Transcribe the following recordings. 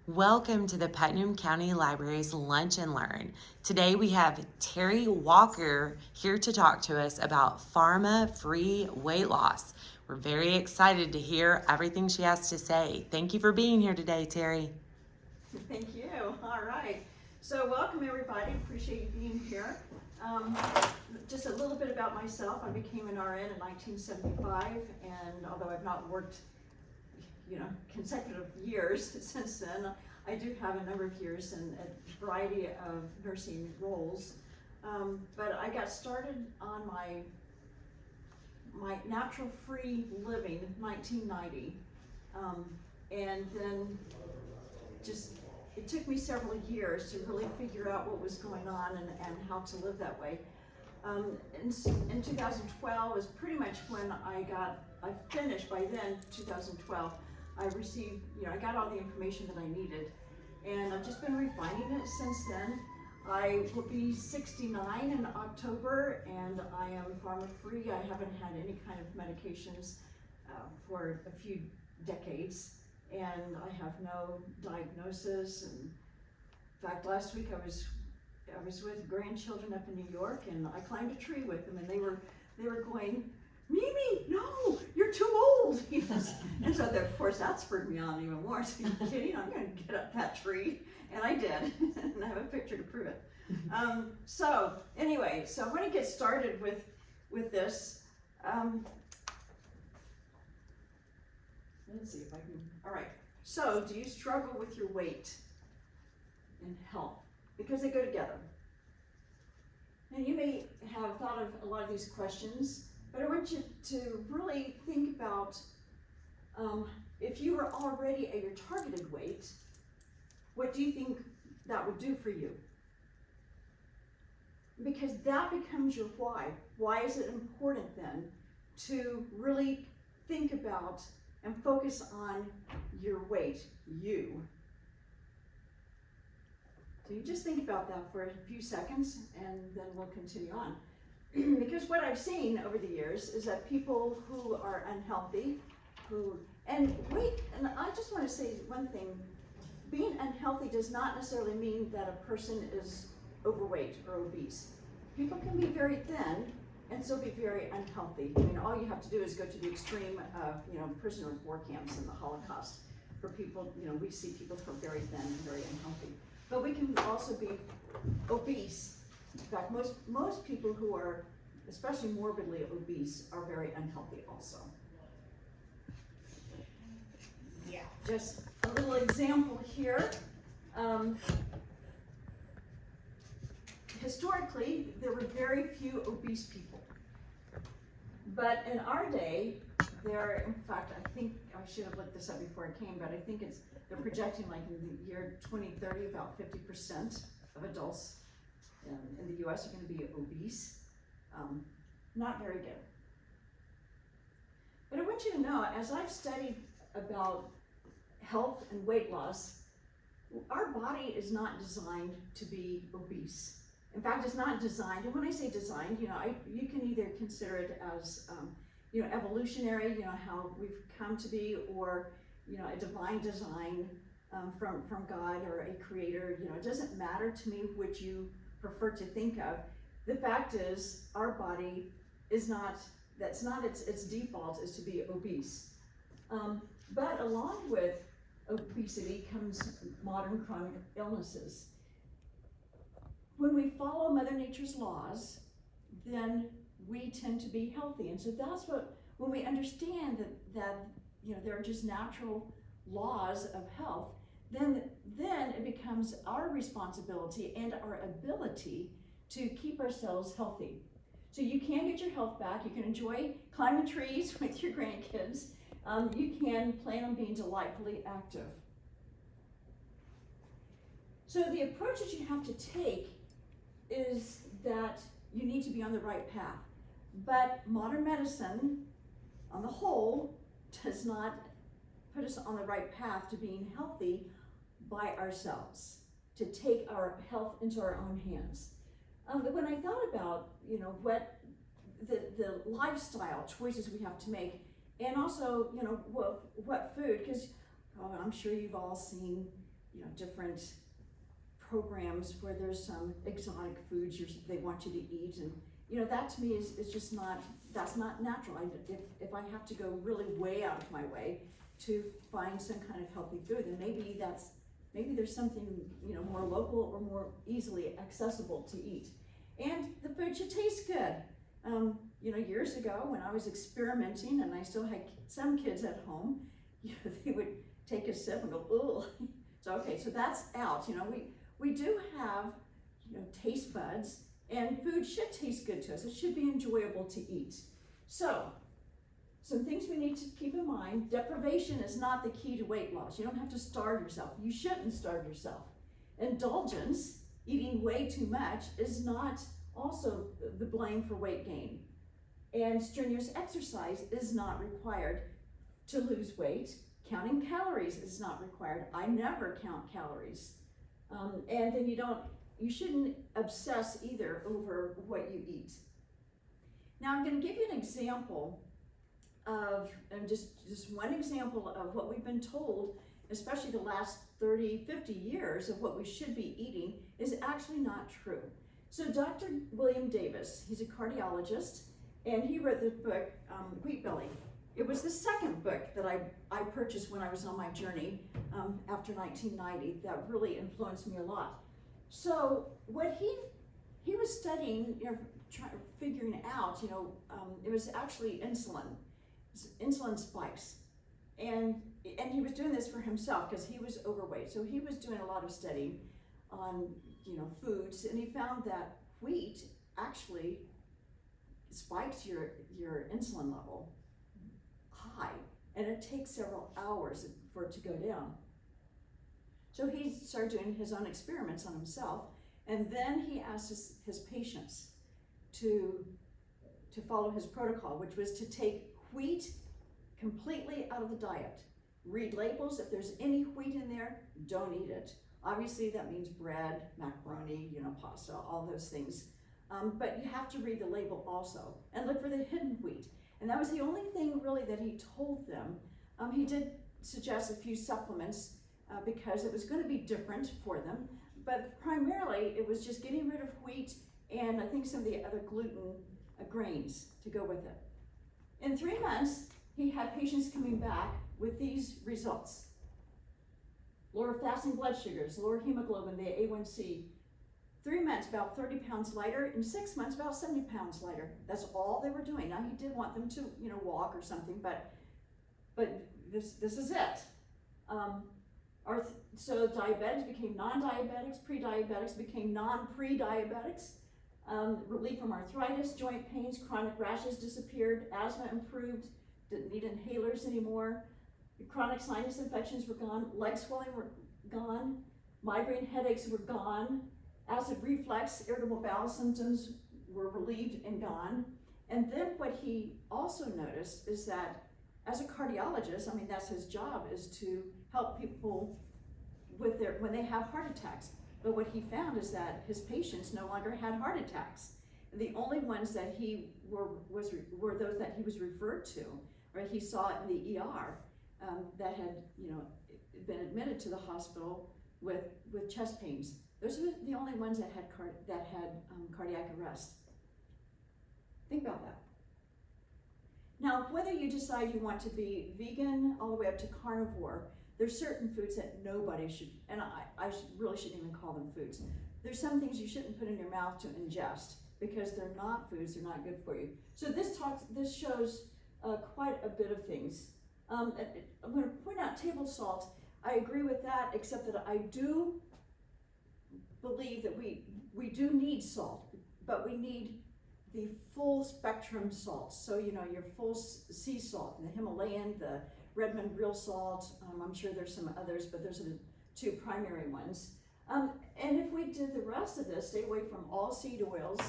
Welcome to the Putnam County Library's Lunch and Learn. Today we have Terri Walker here to talk to us about pharma-free weight loss. We're very excited to hear everything she has to say. Thank you for being here today, Terri. Thank you. All right. So welcome everybody. Appreciate you being here. Just a little bit about myself. I became an RN in 1975, and although I've not worked consecutive years since then, I do have a number of years in a variety of nursing roles. But I got started on my natural free living in 1990, and then it took me several years to really figure out what was going on and how to live that way. In 2012 was pretty much when I finished. By then, 2012, I received, I got all the information that I needed, and I've just been refining it since then. I will be 69 in October, and I am pharma-free. I haven't had any kind of medications for a few decades, and I have no diagnosis. And in fact, last week I was with grandchildren up in New York, and I climbed a tree with them, and they were going, "Mimi, no, you're too old." And so of course that spurred me on even more. So you're kidding? I'm going to get up that tree, and I did, and I have a picture to prove it. So anyway, so I'm going to get started with this. Let's see if I can. All right. So, do you struggle with your weight and health? Because they go together. And you may have thought of a lot of these questions, but I want you to really think about if you were already at your targeted weight, what do you think that would do for you? Because that becomes your why. Why is it important then to really think about and focus on your weight, you? So you just think about that for a few seconds, and then we'll continue on. Because what I've seen over the years is that people who are unhealthy, and I just want to say one thing, being unhealthy does not necessarily mean that a person is overweight or obese. People can be very thin and still be very unhealthy. I mean, all you have to do is go to the extreme of, prisoner of war camps in the Holocaust. For people, we see people who are very thin and very unhealthy. But we can also be obese. In fact, most people who are especially morbidly obese are very unhealthy also. Yeah, just a little example here. Historically, there were very few obese people. But in our day, in fact, I think I should have looked this up before I came, but I think they're projecting like in the year 2030, about 50% of adults in the US are going to be obese. Not very good. But I want you to know, as I've studied about health and weight loss, our body is not designed to be obese. In fact, it's not designed, and when I say designed, you can either consider it as evolutionary, how we've come to be, or a divine design from God or a creator. It doesn't matter to me which you prefer to think of. The fact is, our body is not. That's not its default is to be obese. But along with obesity comes modern chronic illnesses. When we follow Mother Nature's laws, then we tend to be healthy. And so that's when we understand that there are just natural laws of health, then it becomes our responsibility and our ability to keep ourselves healthy. So you can get your health back. You can enjoy climbing trees with your grandkids. You can plan on being delightfully active. So the approach that you have to take is that you need to be on the right path. But modern medicine, on the whole, does not put us on the right path to being healthy by ourselves, to take our health into our own hands. When I thought about, what the lifestyle choices we have to make, and also, what food, because I'm sure you've all seen different programs where there's some exotic foods they want you to eat, and that to me is just not, that's not natural. If I have to go really way out of my way to find some kind of healthy food, then maybe there's something more local or more easily accessible to eat. And the food should taste good. Years ago when I was experimenting, and I still had some kids at home, they would take a sip and go, ugh. So okay, so that's out. We do have taste buds, and food should taste good to us. It should be enjoyable to eat. So some things we need to keep in mind: deprivation is not the key to weight loss. You don't have to starve yourself. You shouldn't starve yourself. Indulgence, eating way too much, is not also the blame for weight gain. And strenuous exercise is not required to lose weight. Counting calories is not required. I never count calories. And then you shouldn't obsess either over what you eat. Now I'm going to give you an example of, and just one example of what we've been told, especially the last 30, 50 years, of what we should be eating is actually not true. So Dr. William Davis, he's a cardiologist, and he wrote the book, Wheat Belly. It was the second book that I purchased when I was on my journey after 1990 that really influenced me a lot. So what he was studying, figuring out, it was actually insulin spikes. And he was doing this for himself because he was overweight. So he was doing a lot of studying on, foods, and he found that wheat actually spikes your insulin level high, and it takes several hours for it to go down. So he started doing his own experiments on himself, and then he asked his patients to follow his protocol, which was to take wheat completely out of the diet. Read labels. If there's any wheat in there, don't eat it. Obviously that means bread, macaroni, pasta, all those things. But you have to read the label also and look for the hidden wheat. And that was the only thing really that he told them. He did suggest a few supplements because it was going to be different for them. But primarily it was just getting rid of wheat and I think some of the other gluten grains to go with it. In 3 months, he had patients coming back with these results: lower fasting blood sugars, lower hemoglobin, the A1C. 3 months, about 30 pounds lighter. In 6 months, about 70 pounds lighter. That's all they were doing. Now he did want them to, walk or something, but this is it. So diabetics became non-diabetics, pre-diabetics became non-pre-diabetics. Relief from arthritis, joint pains, chronic rashes disappeared, asthma improved, didn't need inhalers anymore. Chronic sinus infections were gone, leg swelling were gone, migraine headaches were gone, acid reflux, irritable bowel symptoms were relieved and gone. And then what he also noticed is that as a cardiologist, that's his job, is to help people with when they have heart attacks. But what he found is that his patients no longer had heart attacks. The only ones that he were those that he was referred to, or he saw in the ER, that had been admitted to the hospital with chest pains. Those were the only ones that had cardiac arrest. Think about that. Now, whether you decide you want to be vegan all the way up to carnivore, there's certain foods that nobody should, and I really shouldn't even call them foods. There's some things you shouldn't put in your mouth to ingest because they're not foods, they're not good for you. So this shows quite a bit of things. I'm going to point out table salt. I agree with that, except that I do believe that we do need salt, but we need the full spectrum salts. So your full sea salt, the Himalayan, the Redmond real salt. I'm sure there's some others, but those are the two primary ones. And if we did the rest of this, stay away from all seed oils,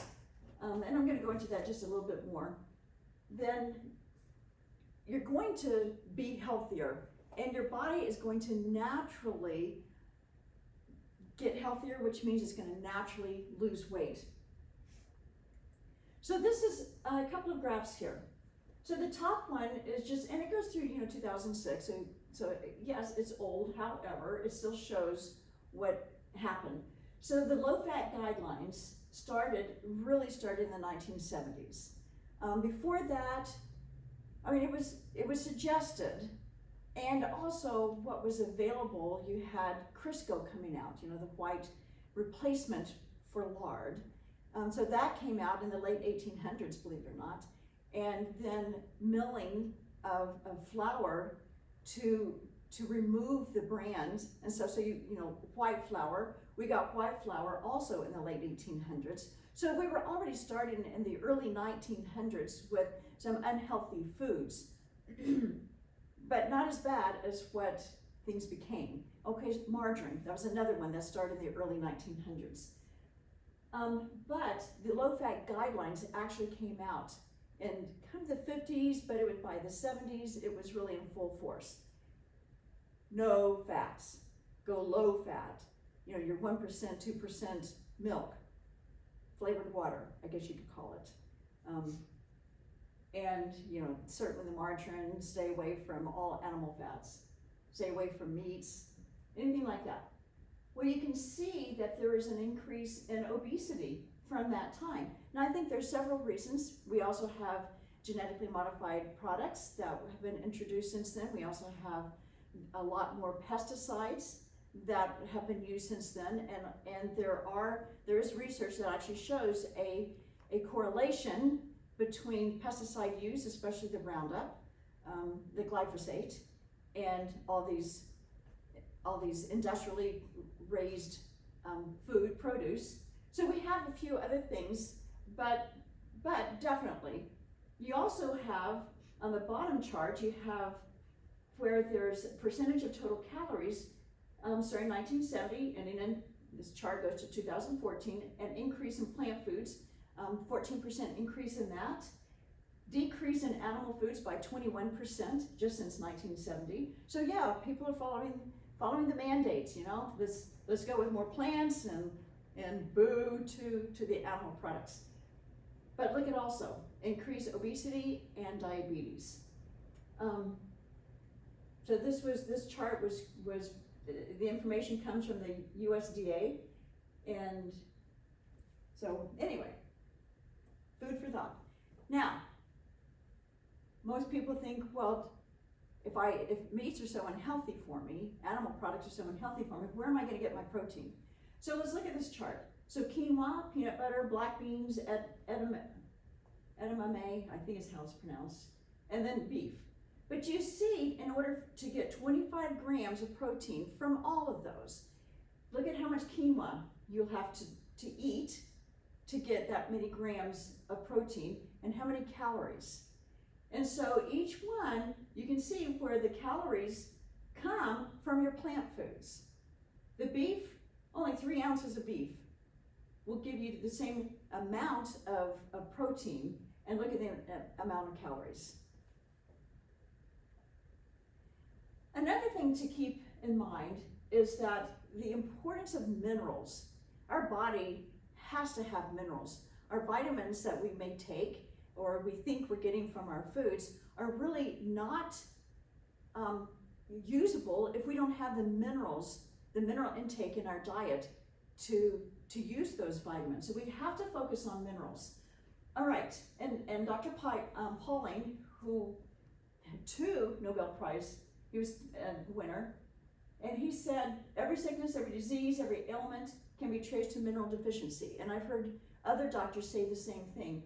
and I'm going to go into that just a little bit more, then you're going to be healthier, and your body is going to naturally get healthier, which means it's going to naturally lose weight. So this is a couple of graphs here. So the top one is just, and it goes through 2006, so So yes, it's old, however, it still shows what happened. So the low-fat guidelines really started in the 1970s. Before that, I mean, it was suggested, and also what was available, you had Crisco coming out, you know, the white replacement for lard. So that came out in the late 1800s, believe it or not, and then milling of flour to remove the brands, and so you know, white flour. We got white flour also in the late 1800s. So we were already starting in the early 1900s with some unhealthy foods, but not as bad as what things became. Okay, margarine, that was another one that started in the early 1900s. But the low-fat guidelines actually came out in kind of the 50s, but it was by the 70s, it was really in full force. No fats, go low fat, you know, your 1%, 2% milk, flavored water, I guess you could call it. And, you know, certainly the margarine, stay away from all animal fats, stay away from meats, anything like that. Well, you can see that there is an increase in obesity from that time. Now, I think there's several reasons. We also have genetically modified products that have been introduced since then. We also have a lot more pesticides that have been used since then, and there is research that actually shows a correlation between pesticide use, especially the Roundup, the glyphosate, and all these industrially raised food produce. So we have a few other things, but definitely. You also have, on the bottom chart, you have where there's percentage of total calories, starting 1970, and then this chart goes to 2014, an increase in plant foods, 14% increase in that, decrease in animal foods by 21% just since 1970. So yeah, people are following the mandates, you know, let's go with more plants and boo to the animal products. But look at also increased obesity and diabetes. So this chart was the information comes from the USDA, and so anyway, food for thought. Now, most people think, well, if meats are so unhealthy for me, animal products are so unhealthy for me, where am I going to get my protein? So let's look at this chart. So quinoa, peanut butter, black beans, edamame, I think is how it's pronounced, and then beef. But you see, in order to get 25 grams of protein from all of those, look at how much quinoa you'll have to eat to get that many grams of protein, and how many calories. And so each one, you can see where the calories come from your plant foods. The beef, only 3 ounces of beef will give you the same amount of protein, and look at the amount of calories. Another thing to keep in mind is that the importance of minerals. Our body has to have minerals. Our vitamins that we may take or we think we're getting from our foods are really not usable if we don't have the mineral intake in our diet to use those vitamins. So we have to focus on minerals. All right, and Dr. Pauling, who had 2 Nobel Prize, he was a winner, and he said every sickness, every disease, every ailment can be traced to mineral deficiency. And I've heard other doctors say the same thing.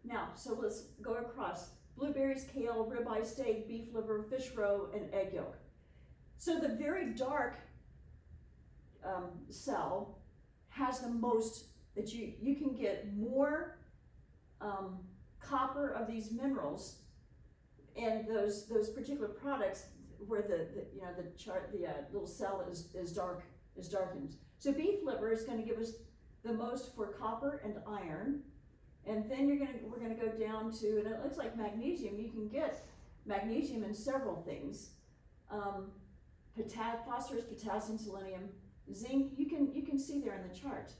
Now, so let's go across. Blueberries, kale, ribeye steak, beef liver, fish roe, and egg yolk. So the very dark cell has the most, that you can get more copper of these minerals and those particular products where the little cell is darkened. So beef liver is going to give us the most for copper and iron, and then we're going to go down to, and it looks like magnesium. You can get magnesium in several things: phosphorus, potassium, selenium, zinc. You can see there in the chart.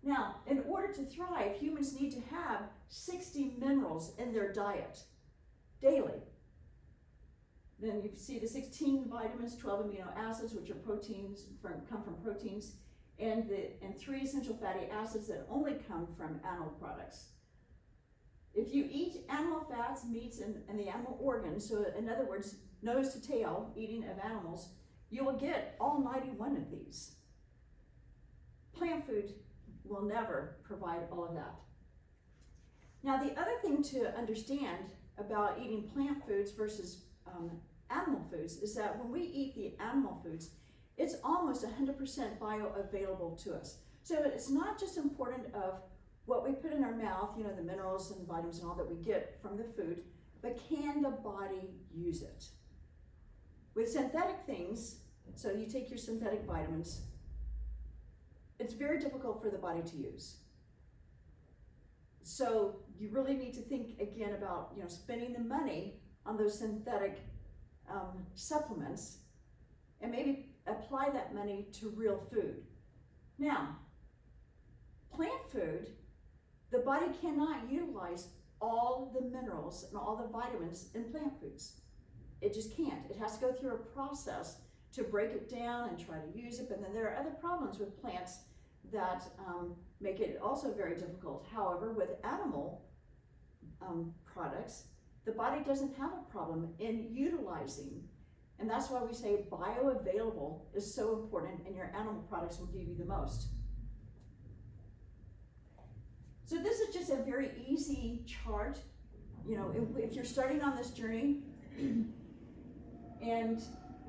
Now, in order to thrive, humans need to have 60 minerals in their diet daily. Then you see the 16 vitamins, 12 amino acids, which are come from proteins, and 3 essential fatty acids that only come from animal products. If you eat animal fats, meats, and the animal organs, so in other words, nose to tail, eating of animals, you will get all 91 of these. Plant food will never provide all of that. Now, the other thing to understand about eating plant foods versus animal foods is that when we eat the animal foods, it's almost 100% bioavailable to us. So it's not just important of what we put in our mouth, you know, the minerals and vitamins and all that we get from the food, but can the body use it? With synthetic things, so you take your synthetic vitamins, it's very difficult for the body to use. So you really need to think again about, you know, spending the money on those synthetic supplements and maybe apply that money to real food. Now, plant food, the body cannot utilize all the minerals and all the vitamins in plant foods. It just can't. It has to go through a process to break it down and try to use it, but then there are other problems with plants that make it also very difficult. However, with animal products, the body doesn't have a problem in utilizing, and that's why we say bioavailable is so important, and your animal products will give you the most. So this is just a very easy chart. You know, if you're starting on this journey, and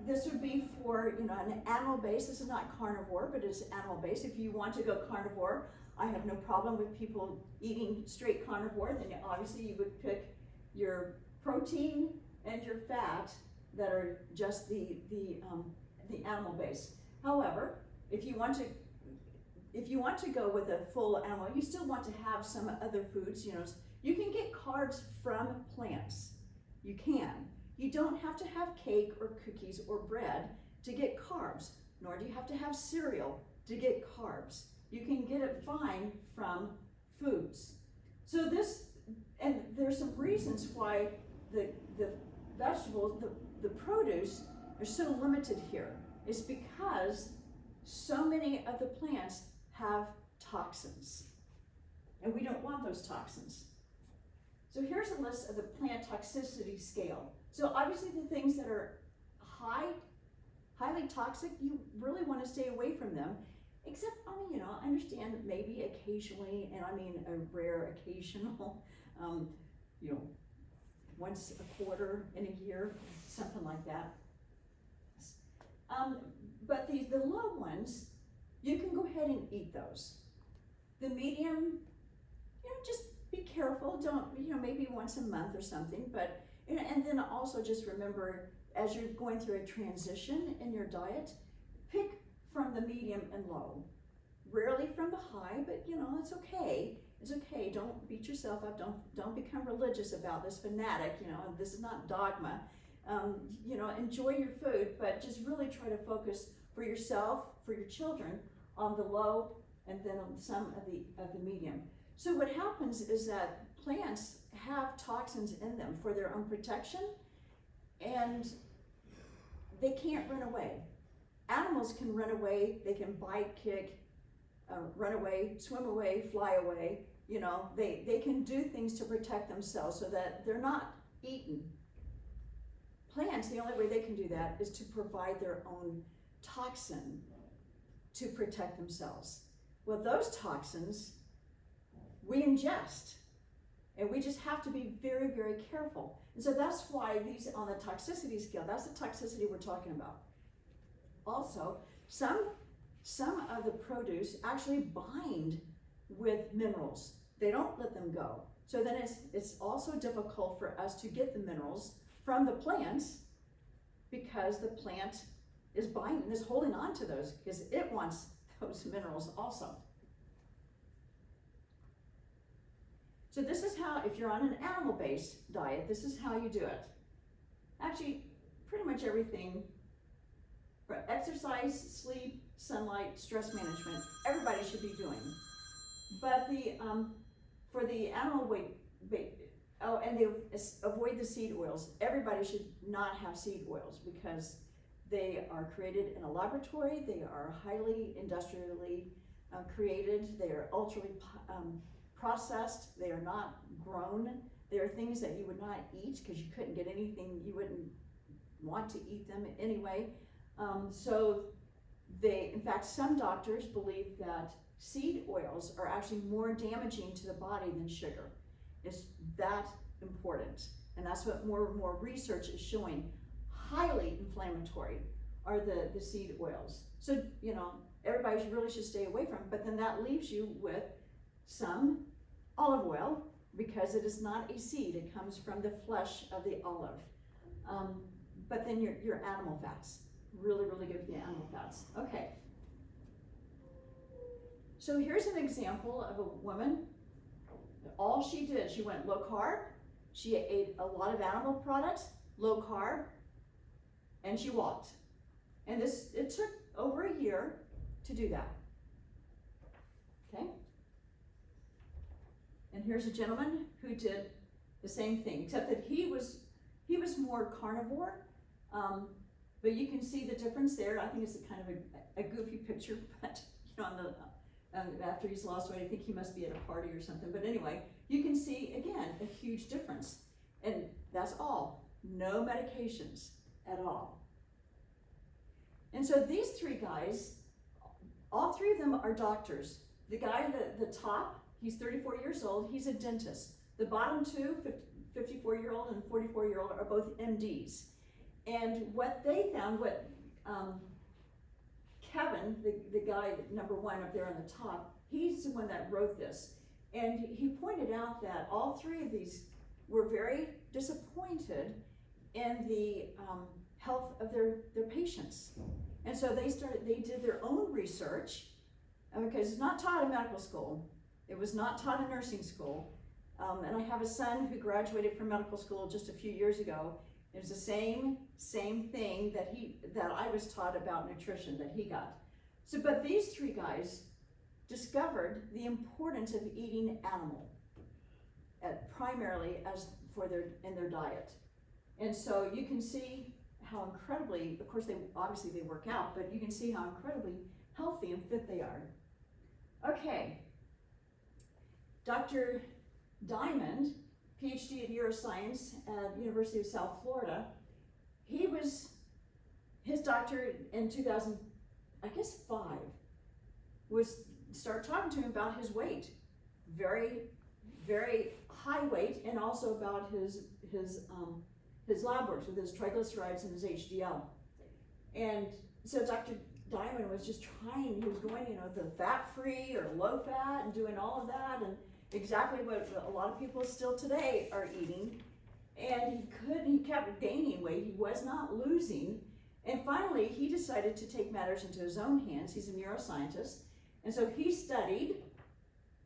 this would be for, you know, an animal base. This is not carnivore, but it's animal base. If you want to go carnivore, I have no problem with people eating straight carnivore. Then obviously you would pick your protein and your fat that are just the animal base. However, if you want to go with a full animal, you still want to have some other foods. You know, you can get carbs from plants. You can. You don't have to have cake or cookies or bread to get carbs, nor do you have to have cereal to get carbs. You can get it fine from foods. So this, and there's some reasons why the vegetables, the produce are so limited here. It's because so many of the plants have toxins, and we don't want those toxins. So here's a list of the plant toxicity scale. So obviously the things that are highly toxic, you really want to stay away from them. Except, I mean, you know, I understand maybe occasionally, and I mean a rare occasional, you know, once a quarter in a year, something like that. But the low ones, you can go ahead and eat those. The medium, you know, just be careful. Don't, you know, maybe once a month or something, but, you know, and then also just remember, as you're going through a transition in your diet, pick from the medium and low. Rarely from the high, but you know, it's okay. It's okay. Don't beat yourself up. Don't become religious about this, fanatic, you know, this is not dogma. You know, enjoy your food, but just really try to focus for yourself, for your children, on the low and then on some of the medium. So what happens is that plants have toxins in them for their own protection, and they can't run away. Animals can run away, they can bite, kick, run away, swim away, fly away. You know, they can do things to protect themselves so that they're not eaten. Plants, the only way they can do that is to provide their own toxin to protect themselves. Well, those toxins we ingest, and we just have to be very, very careful. And so that's why these, on the toxicity scale, that's the toxicity we're talking about. Also, some of the produce actually bind with minerals. They don't let them go. So then it's also difficult for us to get the minerals from the plants because the plant is binding, is holding on to those because it wants those minerals also. So this is how, if you're on an animal-based diet, this is how you do it. Actually, pretty much everything, for exercise, sleep, sunlight, stress management, everybody should be doing. But for the animal Oh, and they avoid the seed oils. Everybody should not have seed oils because they are created in a laboratory. They are highly industrially created. They are ultra processed. They are not grown. They are things that you would not eat because you couldn't get anything, you wouldn't want to eat them anyway. So in fact, some doctors believe that seed oils are actually more damaging to the body than sugar. It's that important. And that's what more and more research is showing. Highly inflammatory are the seed oils. So, you know, everybody really should stay away from it, but then that leaves you with some olive oil because it is not a seed. It comes from the flesh of the olive. But then your animal fats, really, really good for the animal fats. Okay. So here's an example of a woman. All she did, she went low carb, she ate a lot of animal products, low carb, and she walked. And it took over a year to do that. Okay? And here's a gentleman who did the same thing, except that he was more carnivore, but you can see the difference there. I think it's a kind of a goofy picture, but you know, after he's lost weight, I think he must be at a party or something. But anyway, you can see again a huge difference, and that's all. No medications at all. And so these three guys, all three of them are doctors. The guy at the top, he's 34 years old. He's a dentist. The bottom two, 54-year-old and 44-year-old, are both MDs. And what they found, Kevin, the guy, number one up there on the top, he's the one that wrote this. And he pointed out that all three of these were very disappointed in the health of their patients. And so they did their own research, because it's not taught in medical school. It was not taught in nursing school. And I have a son who graduated from medical school just a few years ago. It was the same thing that I was taught about nutrition that he got. So, but these three guys discovered the importance of eating animal, primarily in their diet. And so you can see how incredibly, of course, obviously they work out, but you can see how incredibly healthy and fit they are. Okay, Dr. Diamond, PhD in neuroscience at University of South Florida, his doctor in 2005 started talking to him about his weight, very, very high weight, and also about his lab works with his triglycerides and his HDL. And so Dr. Diamond was just trying, he was going, the fat-free or low-fat and doing all of that, and exactly what a lot of people still today are eating. And he kept gaining weight, he was not losing. And finally, he decided to take matters into his own hands. He's a neuroscientist. And so he studied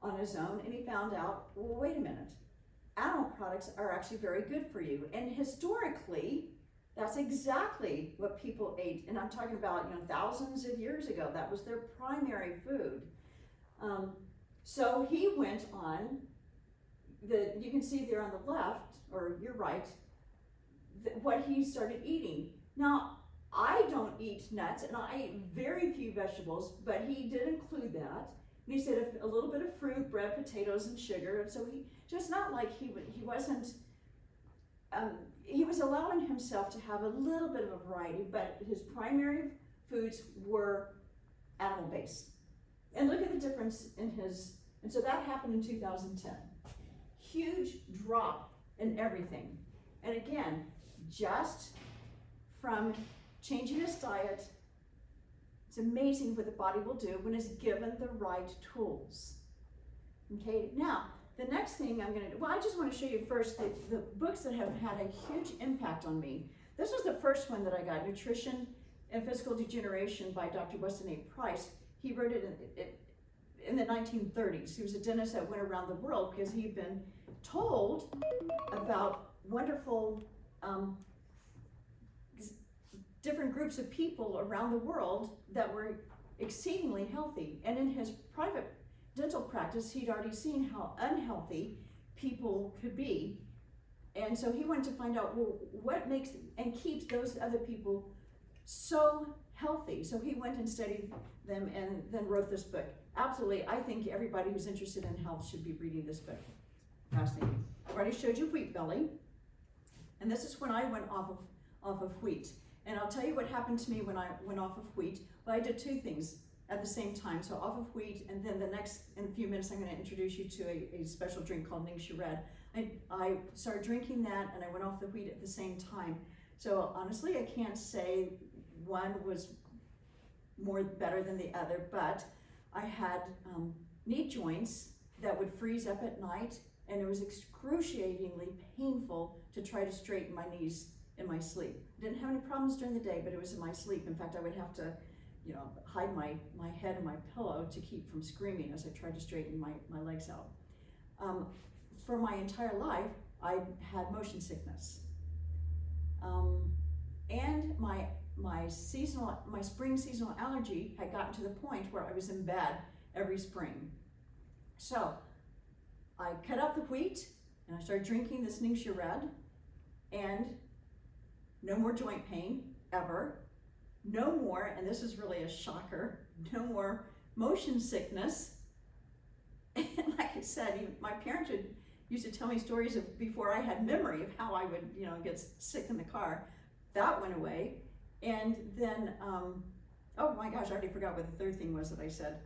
on his own, and he found out, well, wait a minute, animal products are actually very good for you. And historically, that's exactly what people ate. And I'm talking about, thousands of years ago, that was their primary food. So he went on, you can see there on the left, or your right, what he started eating. Now, I don't eat nuts, and I eat very few vegetables, but he did include that. And he said a little bit of fruit, bread, potatoes, and sugar. And so just not like he wasn't, he was allowing himself to have a little bit of a variety, but his primary foods were animal-based. And look at the difference in and so that happened in 2010. Huge drop in everything. And again, just from changing his diet, it's amazing what the body will do when it's given the right tools. Okay, now, the next thing I'm gonna do, I just wanna show you first the books that have had a huge impact on me. This was the first one that I got, Nutrition and Physical Degeneration by Dr. Weston A. Price. He wrote it in the 1930s. He was a dentist that went around the world because he'd been told about wonderful different groups of people around the world that were exceedingly healthy. And in his private dental practice, he'd already seen how unhealthy people could be. And so he wanted to find out, well, what makes and keeps those other people so healthy. So he went and studied them and then wrote this book. Absolutely, I think everybody who's interested in health should be reading this book. Fascinating. I already showed you wheat belly, and this is when I went off of wheat. And I'll tell you what happened to me when I went off of wheat. Well, I did two things at the same time. So off of wheat, and then in a few minutes, I'm going to introduce you to a special drink called Ningxia Red. I started drinking that, and I went off the wheat at the same time. So honestly, I can't say one was more better than the other, but I had knee joints that would freeze up at night, and it was excruciatingly painful to try to straighten my knees in my sleep. Didn't have any problems during the day, but it was in my sleep. In fact, I would have to, hide my head in my pillow to keep from screaming as I tried to straighten my legs out. For my entire life, I had motion sickness. And my spring seasonal allergy had gotten to the point where I was in bed every spring. So I cut out the wheat and I started drinking this Ningxia Red, and no more joint pain ever. No more, and this is really a shocker, no more motion sickness. And like I said, my parents used to tell me stories of before I had memory of how I would, get sick in the car. That went away. And then, oh my gosh, I already forgot what the third thing was that I said.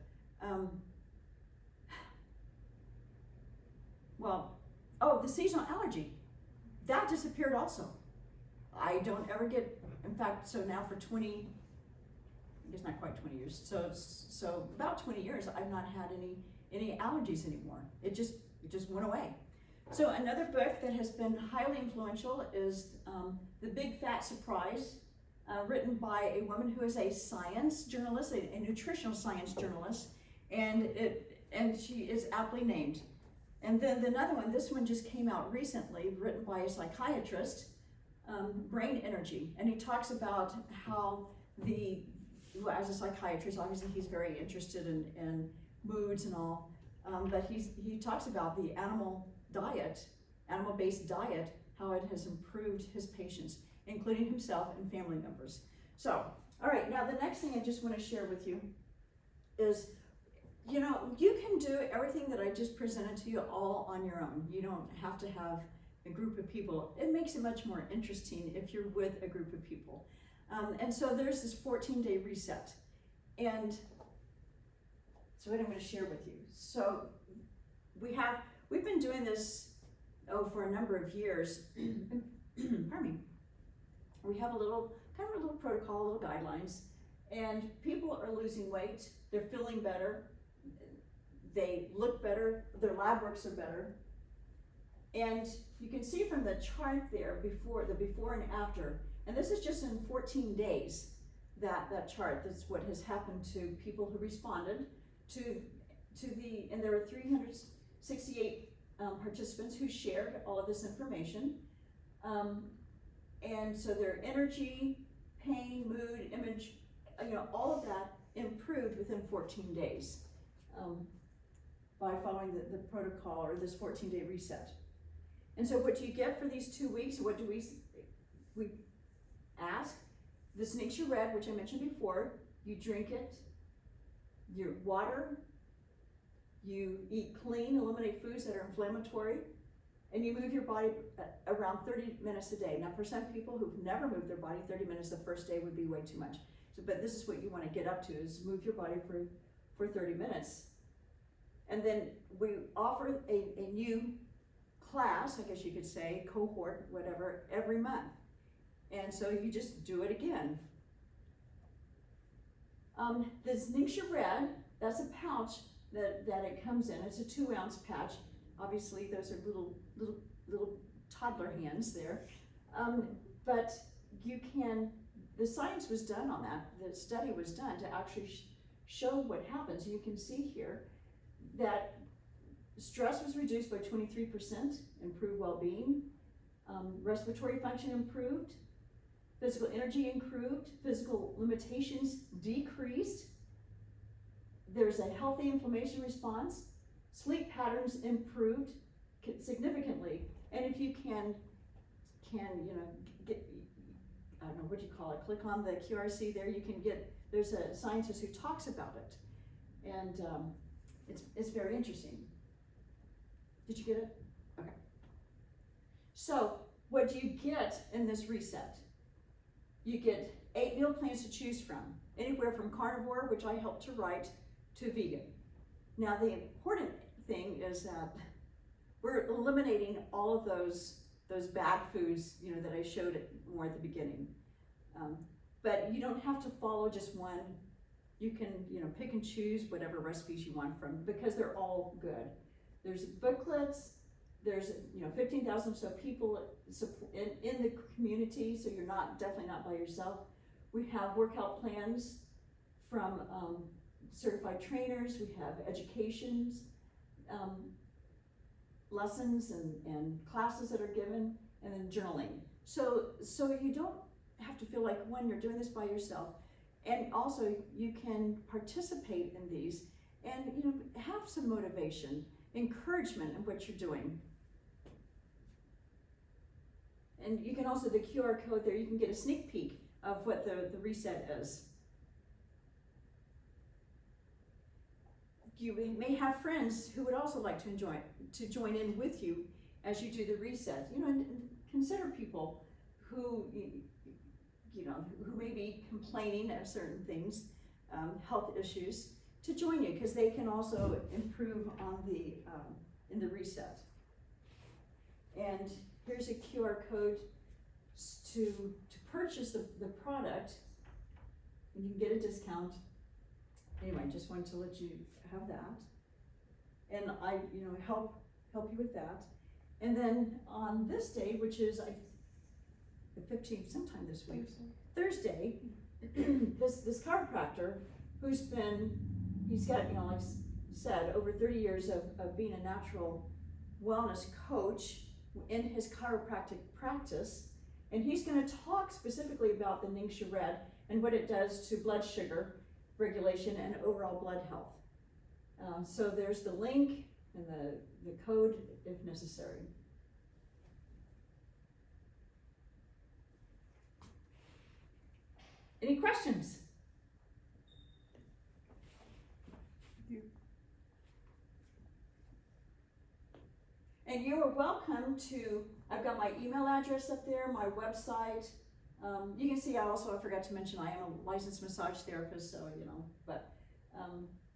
The seasonal allergy, that disappeared also. I don't ever get, in fact, so now for 20, I guess not quite 20 years, so about 20 years, I've not had any allergies anymore. It just went away. So another book that has been highly influential is The Big Fat Surprise, written by a woman who is a science journalist, a nutritional science journalist, and she is aptly named. And then another one, this one just came out recently, written by a psychiatrist, Brain Energy, and he talks about how as a psychiatrist, obviously he's very interested in moods and all, but he talks about the animal-based diet, how it has improved his patients, including himself and family members. So, all right, now the next thing I just want to share with you is, you can do everything that I just presented to you all on your own. You don't have to have a group of people. It makes it much more interesting if you're with a group of people. And so there's this 14-day reset. And so what I'm going to share with you. So we've been doing this, for a number of years. Pardon me. We have a little protocol, little guidelines, and people are losing weight. They're feeling better. They look better. Their lab works are better. And you can see from the chart there, the before and after, and this is just in 14 days, that chart. That's what has happened to people who responded and there were 368 participants who shared all of this information. And so their energy, pain, mood, image, all of that improved within 14 days by following the protocol, or this 14-day reset. And so what you get for these 2 weeks, what do we ask? This Ningxia Red, which I mentioned before, you drink it, your water, you eat clean, eliminate foods that are inflammatory, and you move your body around 30 minutes a day. Now, for some people who've never moved their body, 30 minutes the first day would be way too much. But this is what you want to get up to, is move your body for 30 minutes. And then we offer a new class, I guess you could say, cohort, whatever, every month. And so you just do it again. This Ningxia Red, that's a pouch that it comes in. It's a 2-ounce patch. Obviously, those are little toddler hands there. But the science was done on that. The study was done to actually show what happens. You can see here that stress was reduced by 23%, improved well-being, respiratory function improved, physical energy improved, physical limitations decreased, there's a healthy inflammation response, sleep patterns improved significantly, and if you can can, get, I don't know what you call it, click on the QRC there, you can get, there's a scientist who talks about it. And it's very interesting. Did you get it? Okay. So what do you get in this reset? You get 8 meal plans to choose from, anywhere from carnivore, which I helped to write, to vegan. Now the important thing is that we're eliminating all of those bad foods, that I showed it more at the beginning. But you don't have to follow just one. You can, pick and choose whatever recipes you want from, because they're all good. There's booklets, there's, 15,000 or so people in the community, so you're definitely not by yourself. We have workout plans from certified trainers, we have educations, lessons and classes that are given, and then journaling. So you don't have to feel like, one, you're doing this by yourself, and also you can participate in these and have some motivation, encouragement in what you're doing. And you can also, the QR code there, you can get a sneak peek of what the reset is. You may have friends who would also like to join in with you as you do the reset. And consider people who who may be complaining of certain things, health issues, to join you, because they can also improve on in the reset. And here's a QR code to purchase the product, and you can get a discount. Anyway, just wanted to let you have that, and I help you with that. And then on this day, which is the 15th, sometime this week, Thursday, this chiropractor he's got, like I said, over 30 years of being a natural wellness coach in his chiropractic practice, and he's going to talk specifically about the Ningxia Red and what it does to blood sugar regulation and overall blood health. So there's the link and the code if necessary. Any questions? And you are welcome to, I've got my email address up there, my website. You can see I forgot to mention, I am a licensed massage therapist, so, but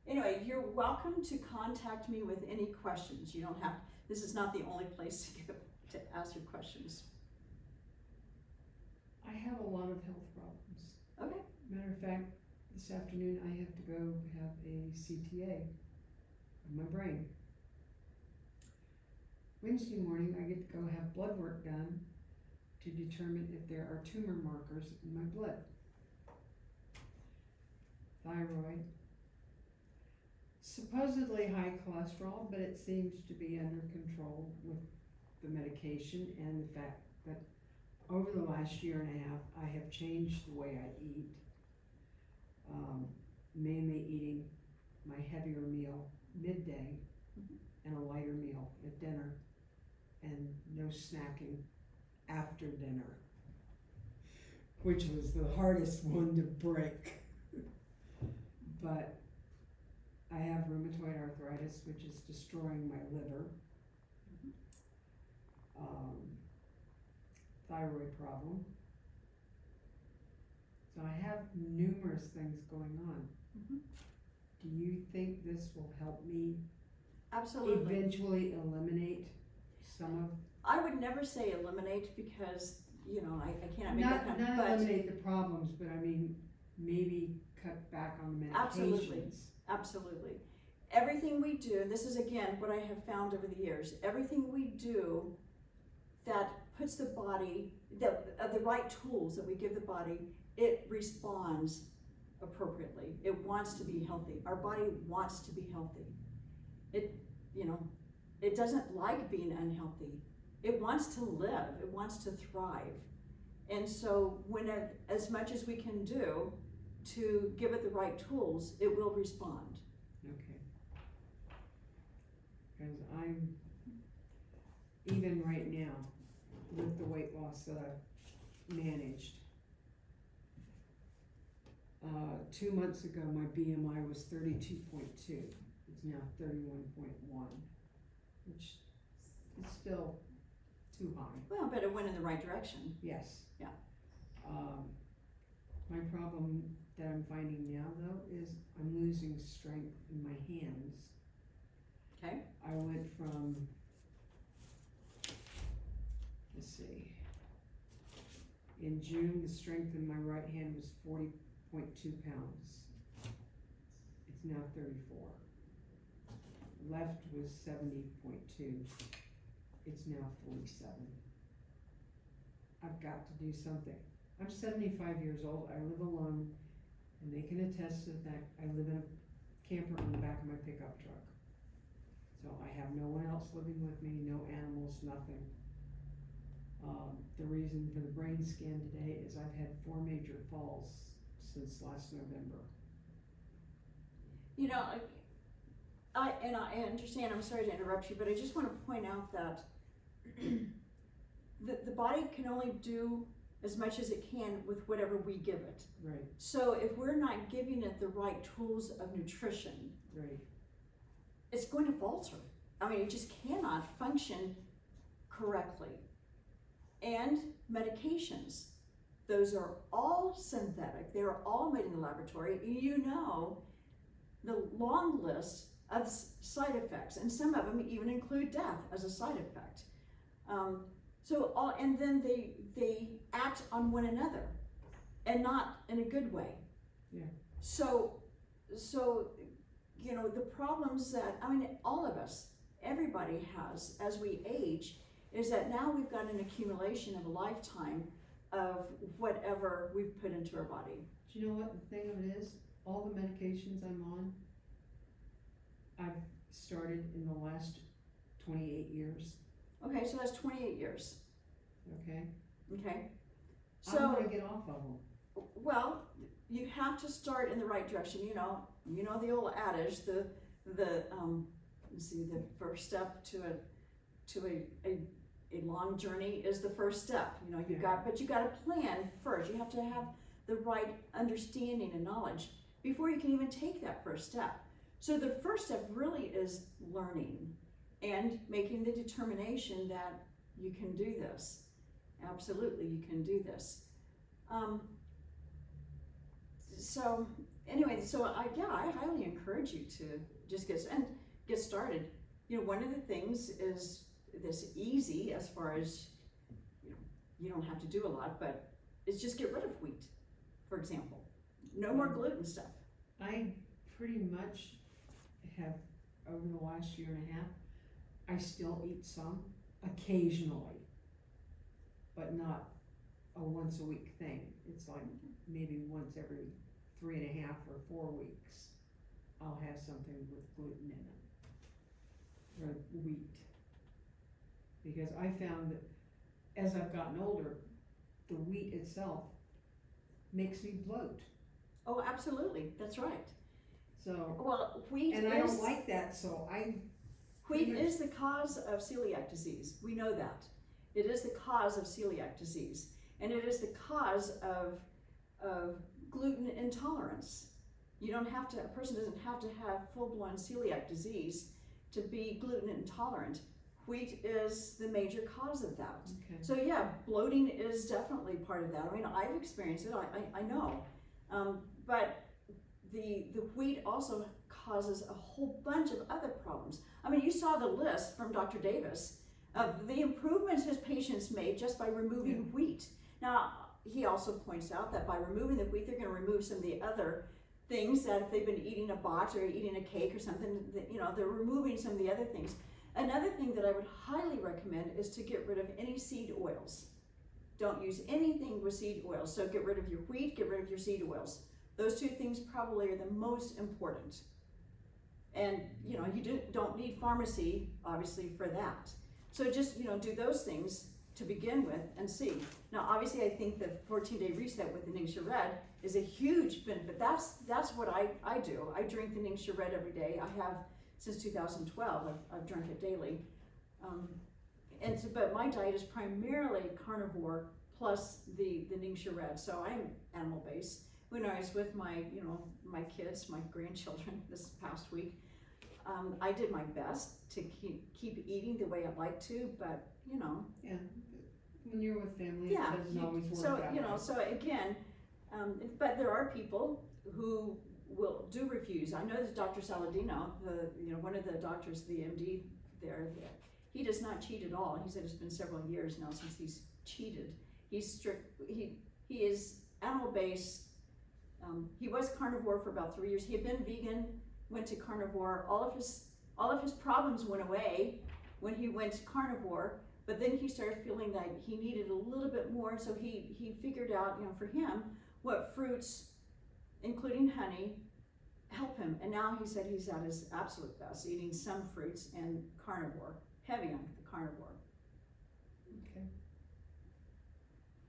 anyway, you're welcome to contact me with any questions. You don't have, this is not the only place to ask your questions. I have a lot of health problems. Okay. Matter of fact, this afternoon I have to go have a CTA of my brain. Wednesday morning I get to go have blood work done to determine if there are tumor markers in my blood. Thyroid. Supposedly high cholesterol, but it seems to be under control with the medication and the fact that over the last year and a half, I have changed the way I eat, mainly eating my heavier meal midday and a lighter meal at dinner, and no snacking after dinner, which was the hardest one to break. But I have rheumatoid arthritis, which is destroying my liver. Thyroid problem. So I have numerous things going on. Do you think this will help me Absolutely. eventually eliminate some of? I would never say eliminate, because I cannot make that kind of, Not eliminate the problems, but I mean maybe cut back on the medications. Absolutely. Everything we do, and this is again what I have found over the years, everything we do that puts the body, the right tools that we give the body, it responds appropriately. It wants to be healthy. Our body wants to be healthy. It doesn't like being unhealthy. It wants to live. It wants to thrive. And so as much as we can do to give it the right tools, it will respond. Okay. Because I'm, even right now, with the weight loss that I've managed. 2 months ago, my BMI was 32.2. It's now 31.1, which is still too high. Well, but it went in the right direction. Yes. Yeah. My problem that I'm finding now, though, is I'm losing strength in my hands. Okay. I went from, let's see, in June, the strength in my right hand was 40.2 pounds. It's now 34. Left was 70.2. It's now 47. I've got to do something. I'm 75 years old, I live alone, and they can attest to the fact I live in a camper on the back of my pickup truck. So I have no one else living with me, no animals, nothing. The reason for the brain scan today is I've had 4 major falls since last November. You know, I understand, I'm sorry to interrupt you, but I just want to point out that the body can only do as much as it can with whatever we give it. Right. So if we're not giving it the right tools of nutrition, Right. it's going to falter. I mean, it just cannot function correctly. And medications, those are all synthetic. They are all made in the laboratory. You know the long list of side effects, and some of them even include death as a side effect. And then they act on one another, and not in a good way. Yeah. So you know, the problems that, I mean, all of us, everybody has as we age, is that now we've got an accumulation of a lifetime of whatever we've put into our body. Do you know what the thing of it is? All the medications I'm on, I've started in the last 28 years. Okay, so that's 28 years. Okay? Okay. I So, want to get off of them. well, you have to start in the right direction. You know the old adage, let's see, the first step to a long journey is the first step. You know, you got to plan first. You have to have the right understanding and knowledge before you can even take that first step. So the first step really is learning and making the determination that you can do this. Absolutely, you can do this. So anyway, I highly encourage you to just get started. You know, one of the things is this easy as far as, you don't have to do a lot, but it's just get rid of wheat, for example. No more gluten stuff. I pretty much have, over the last year and a half, I still eat some occasionally, but not a once a week thing. It's like maybe once every 3.5 or 4 weeks, I'll have something with gluten in it, or wheat. Because I found that as I've gotten older, the wheat itself makes me bloat. Oh, absolutely, that's right. So, Well, wheat and I don't like that, so wheat is the cause of celiac disease. We know that. It is the cause of celiac disease, and it is the cause of gluten intolerance. A person doesn't have to have full-blown celiac disease to be gluten intolerant. Wheat is the major cause of that. okay. So yeah, bloating is definitely part of that. I mean, I've experienced it, I know. But the wheat also causes a whole bunch of other problems. I mean, you saw the list from Dr. Davis of the improvements his patients made just by removing wheat. Now, he also points out that by removing the wheat, they're going to remove some of the other things that if they've been eating a box or eating a cake or something, they're removing some of the other things. Another thing that I would highly recommend is to get rid of any seed oils. Don't use anything with seed oils. So get rid of your wheat, get rid of your seed oils. Those two things probably are the most important. And you don't need pharmacy, obviously, for that. So just do those things to begin with and see. Now, obviously, I think the 14-day reset with the Ningxia Red is a huge benefit. That's what I do. I drink the Ningxia Red every day. I have since 2012. I've drunk it daily, and so, but my diet is primarily carnivore plus the Ningxia Red. So I'm animal based. When I was with my, you know, my kids, my grandchildren this past week, I did my best to keep eating the way I like to, but you know. Yeah, when you're with family, Yeah, it doesn't always work so that you know, way. so again, but there are people who will do refuse. I know that Dr. Saladino, one of the doctors, the MD there, he does not cheat at all. He said it's been several years now since he's cheated. He's strict. He is animal based. He was carnivore for about 3 years. He had been vegan, went to carnivore. All of his problems went away when he went to carnivore. But then he started feeling that he needed a little bit more, so he figured out, you know, for him, what fruits, including honey, help him. And now he said he's at his absolute best, eating some fruits and carnivore, heavy on the carnivore. Okay.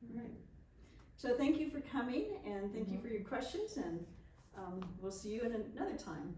All right. So thank you for coming, and thank you for your questions, and we'll see you in another time.